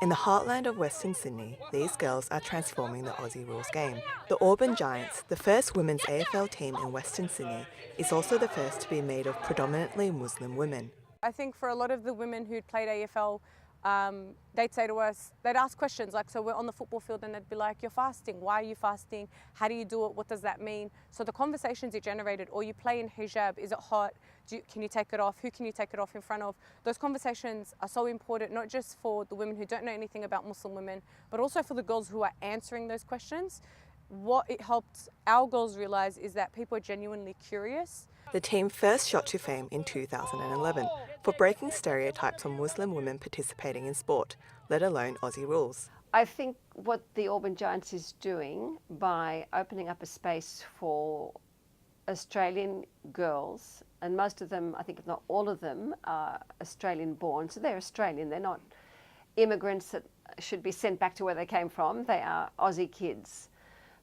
In the heartland of Western Sydney, these girls are transforming the Aussie rules game. The Auburn Giants, the first women's AFL team in Western Sydney, is also the first to be made of predominantly Muslim women. I think for a lot of the women who'd played AFL, they'd say to us, they'd ask questions like, so we're on the football field and they'd be like, you're fasting, why are you fasting? How do you do it? What does that mean? So the conversations it generated, or you play in hijab, is it hot? Can you take it off? Who can you take it off in front of? Those conversations are so important, not just for the women who don't know anything about Muslim women, but also for the girls who are answering those questions. What it helped our girls realise is that people are genuinely curious. The team first shot to fame in 2011 for breaking stereotypes on Muslim women participating in sport, let alone Aussie rules. I think what the Auburn Giants is doing by opening up a space for Australian girls, and most of them, I think if not all of them, are Australian born, so they're Australian, they're not immigrants that should be sent back to where they came from. They are Aussie kids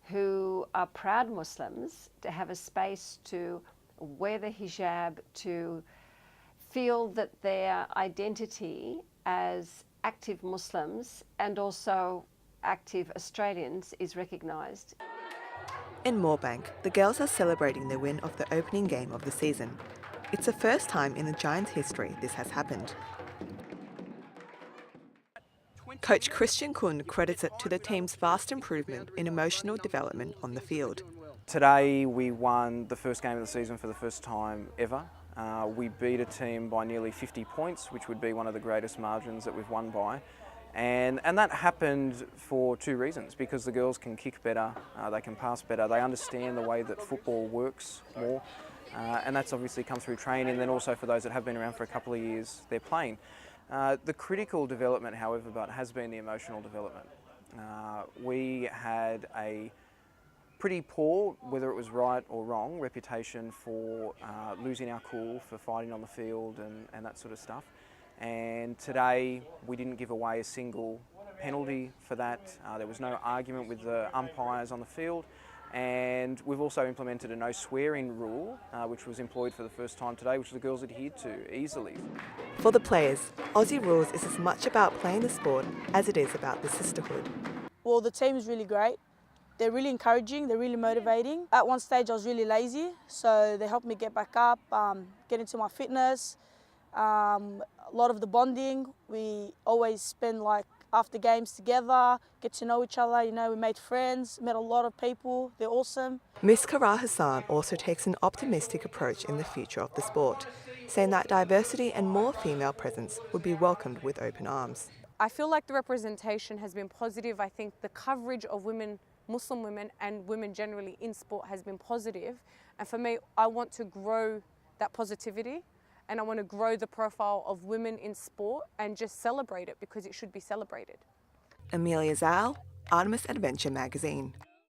who are proud Muslims, to have a space to wear the hijab, to feel that their identity as active Muslims and also active Australians is recognised. In Moorebank, the girls are celebrating the win of the opening game of the season. It's the first time in the Giants' history this has happened. Coach Christian Kun credits it to the team's vast improvement in emotional development on the field. Today we won the first game of the season for the first time ever. We beat a team by nearly 50 points, which would be one of the greatest margins that we've won by. And that happened for two reasons: because the girls can kick better, they can pass better, they understand the way that football works more, and that's obviously come through training. And then also for those that have been around for a couple of years, they're playing. The critical development, however, has been the emotional development. We had a pretty poor, whether it was right or wrong, reputation for losing our cool, for fighting on the field and that sort of stuff. And today we didn't give away a single penalty for that. There was no argument with the umpires on the field. And we've also implemented a no swearing rule, which was employed for the first time today, which the girls adhered to easily. For the players, Aussie rules is as much about playing the sport as it is about the sisterhood. Well, the team is really great. They're really encouraging, they're really motivating. At one stage I was really lazy, so they helped me get back up, get into my fitness. A lot of the bonding, we always spend like after games together, get to know each other, we made friends, met a lot of people, they're awesome. Miss Kara Hassan also takes an optimistic approach in the future of the sport, saying that diversity and more female presence would be welcomed with open arms. I feel like the representation has been positive. I think the coverage of women, Muslim women and women generally in sport has been positive. And for me, I want to grow that positivity, and I want to grow the profile of women in sport and just celebrate it because it should be celebrated. Amelia Zhao, Artemis Adventure Magazine.